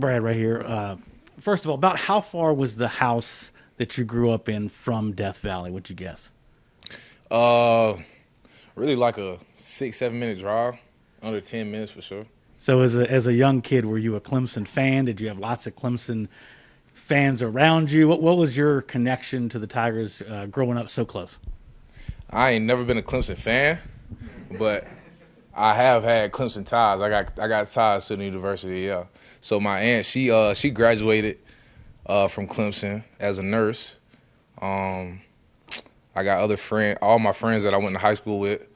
Brad right here. First of all, about how far was the house that you grew up in from Death Valley? What'd you guess? Uh, Really like a 6-7 minute drive, under 10 minutes for sure. So as a young kid, were you a Clemson fan? Did you have lots of Clemson fans around you? What was your connection to the Tigers growing up so close? I ain't never been a Clemson fan, but I have had Clemson ties. I got ties to the university, yeah. So my aunt, she graduated from Clemson as a nurse. I got other friends, all my friends that I went to high school with,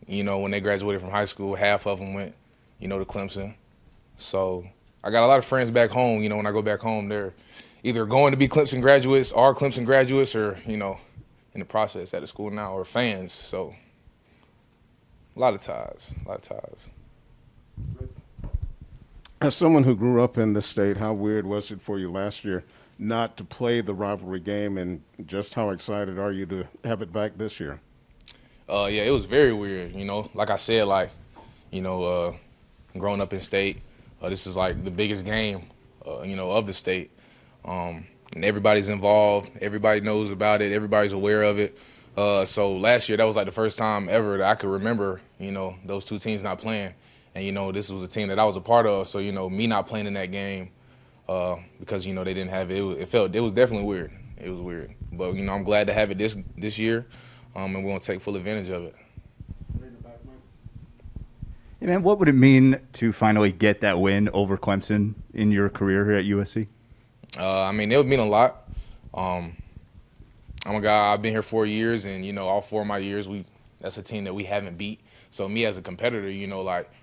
when they graduated from high school, half of them went, to Clemson. So I got a lot of friends back home, when I go back home, they're either going to be Clemson graduates or Clemson graduates or, in the process at the school now or fans. So a lot of ties. As someone who grew up in this state, how weird was it for you last year not to play the rivalry game, and just how excited are you to have it back this year? Yeah, it was very weird, Like I said, growing up in state, this is like the biggest game, of the state. And everybody's involved. Everybody knows about it. Everybody's aware of it. So last year, that was like the first time ever that I could remember, those two teams not playing. And, this was a team that I was a part of. So, me not playing in that game because, they didn't have it. It was definitely weird. It was weird. But, I'm glad to have it this year, and we're going to take full advantage of it. Hey man, what would it mean to finally get that win over Clemson in your career here at USC? It would mean a lot. I'm a guy, I've been here 4 years, and, all 4 of my years, that's a team that we haven't beat. So me as a competitor,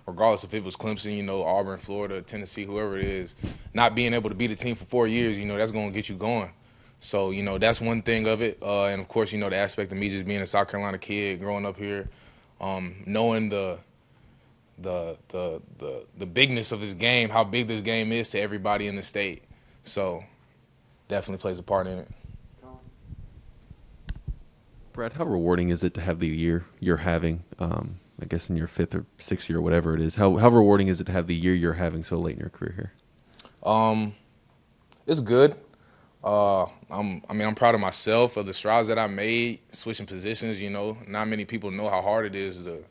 regardless if it was Clemson, Auburn, Florida, Tennessee, whoever it is, not being able to beat a team for 4 years, that's going to get you going. So, that's one thing of it. And, of course, the aspect of me just being a South Carolina kid, growing up here, knowing the bigness of this game, how big this game is to everybody in the state. So definitely plays a part in it. Brad, how rewarding is it to have the year you're having, I guess in your 5th or 6th year, whatever it is? How rewarding is it to have the year you're having so late in your career here? It's good. I'm proud of myself, of the strides that I made, switching positions, Not many people know how hard it is to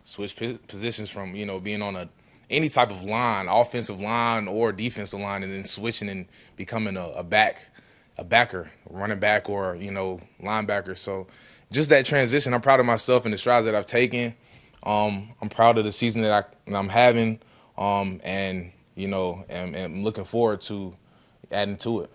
switch positions from, being on any type of line, offensive line or defensive line, and then switching and becoming a backer, running back or, linebacker. So just that transition, I'm proud of myself and the strides that I've taken. I'm proud of the season that I'm having, and looking forward to adding to it.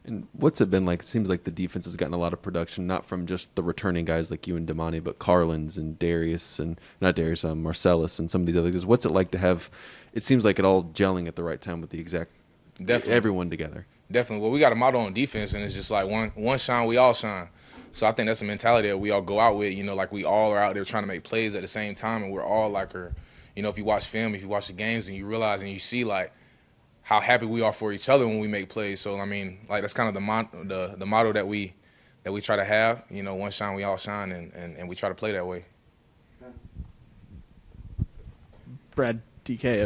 And what's it been like? It seems like the defense has gotten a lot of production, not from just the returning guys like you and Damani, but Carlins and Darius, and not Darius, Marcellus and some of these other guys. What's it like to have, it seems like it all gelling at the right time with the exact, Definitely. Everyone together. Definitely. Well, we got a motto on defense, and it's just like one shine, we all shine. So I think that's a mentality that we all go out with, like we all are out there trying to make plays at the same time, and we're all like, if you watch film, if you watch the games, and you realize and you see like how happy we are for each other when we make plays. So that's kind of the motto that we try to have. One shine, we all shine, and we try to play that way. Brad, DK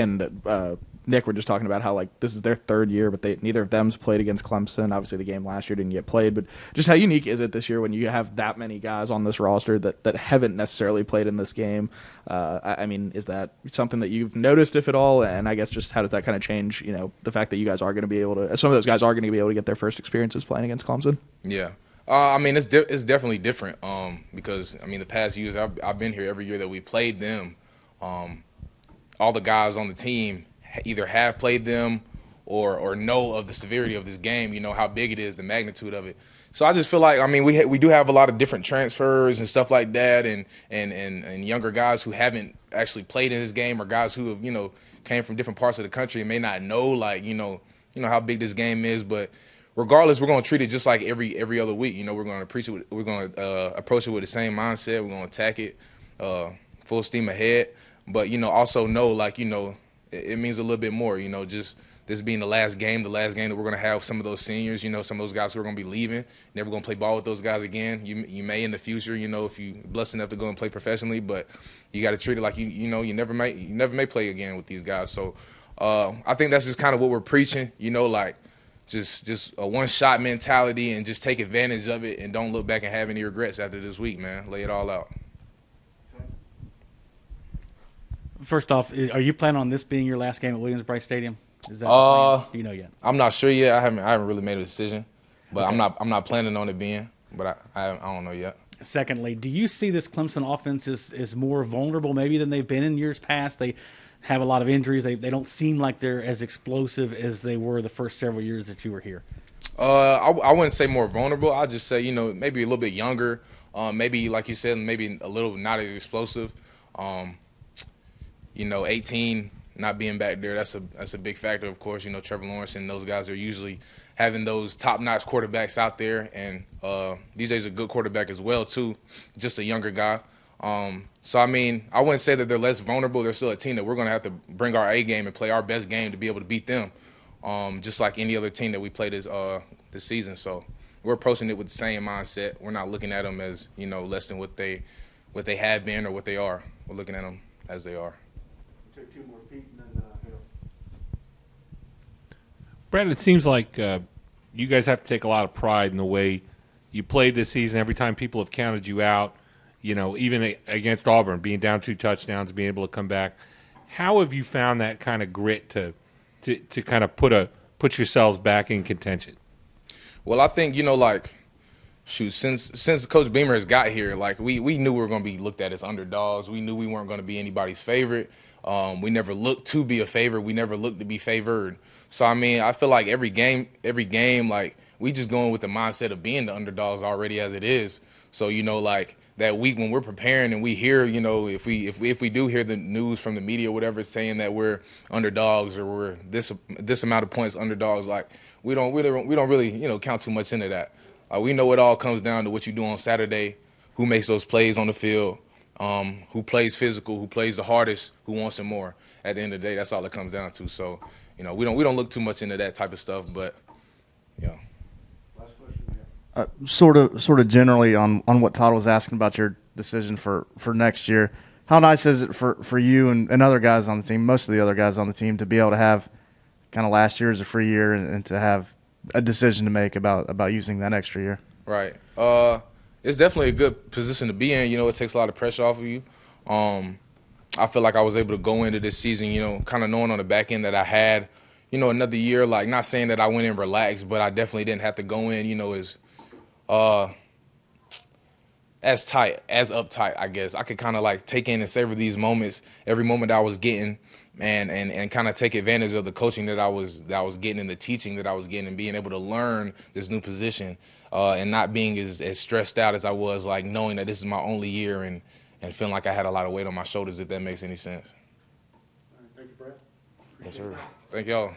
and Nick were just talking about how this is their 3rd year, but neither of them's played against Clemson. Obviously, the game last year didn't get played, but just how unique is it this year when you have that many guys on this roster that haven't necessarily played in this game? Is that something that you've noticed, if at all? And I guess just how does that kind of change, the fact that you guys are going to be able to, some of those guys are going to be able to get their first experiences playing against Clemson? Yeah. It's definitely different because, the past years I've been here every year that we played them. All the guys on the team either have played them or know of the severity of this game, how big it is, the magnitude of it. So I just feel like, we do have a lot of different transfers and stuff like that, and younger guys who haven't actually played in this game, or guys who have, came from different parts of the country and may not know, how big this game is. But regardless, we're going to treat it just like every other week. We're going to approach it with the same mindset. We're going to attack it full steam ahead. But, also know, it means a little bit more, just this being the last game that we're going to have some of those seniors, some of those guys who are going to be leaving, never going to play ball with those guys again. You may in the future, if you're blessed enough to go and play professionally, but you got to treat it like, you never may play again with these guys. So I think that's just kind of what we're preaching, like just a one-shot mentality and just take advantage of it and don't look back and have any regrets after this week, man. Lay it all out. First off, are you planning on this being your last game at Williamsburg Stadium? Is that the plan? Do you know yet? I'm not sure yet. I haven't really made a decision, but okay. I'm not planning on it being. But I don't know yet. Secondly, do you see this Clemson offense as more vulnerable maybe than they've been in years past? They have a lot of injuries. They don't seem like they're as explosive as they were the first several years that you were here. I wouldn't say more vulnerable. I'd just say, maybe a little bit younger. Maybe, like you said, maybe a little not as explosive. 18 not being back there, that's a big factor, of course. Trevor Lawrence and those guys are usually having those top-notch quarterbacks out there, and DJ's a good quarterback as well, too, just a younger guy. So, I wouldn't say that they're less vulnerable. They're still a team that we're going to have to bring our A game and play our best game to be able to beat them, just like any other team that we played this season. So we're approaching it with the same mindset. We're not looking at them as, less than what they have been or what they are. We're looking at them as they are. Take two more feet and then Brad, it seems like you guys have to take a lot of pride in the way you played this season. Every time people have counted you out, even against Auburn, being down 2 touchdowns, being able to come back. How have you found that kind of grit to kind of put yourselves back in contention? Well, I think, since Coach Beamer has got here, we knew we were going to be looked at as underdogs. We knew we weren't going to be anybody's favorite. We never looked to be a favorite. We never looked to be favored. So, I feel like every game, we just going with the mindset of being the underdogs already as it is. So, that week when we're preparing and we hear, if we do hear the news from the media, whatever, saying that we're underdogs or we're this amount of points underdogs, we don't really, count too much into that. We know it all comes down to what you do on Saturday, who makes those plays on the field, who plays physical, who plays the hardest, who wants it more. At the end of the day, that's all it comes down to. So, we don't look too much into that type of stuff, but, last question here. Sort of generally on what Todd was asking about your decision for next year. How nice is it for you and other guys on the team, most of the other guys on the team, to be able to have kind of last year as a free year and to have a decision to make about using that extra year? Right. It's definitely a good position to be in. It takes a lot of pressure off of you. I feel like I was able to go into this season, kind of knowing on the back end that I had, another year, not saying that I went in relaxed, but I definitely didn't have to go in, as uptight, I guess. I could kind of take in and savor these moments, every moment I was getting, and kind of take advantage of the coaching that I was getting and the teaching that I was getting and being able to learn this new position and not being as stressed out as I was, knowing that this is my only year and feeling like I had a lot of weight on my shoulders, if that makes any sense. All right, thank you, Brad. Yes, sir. Thank y'all.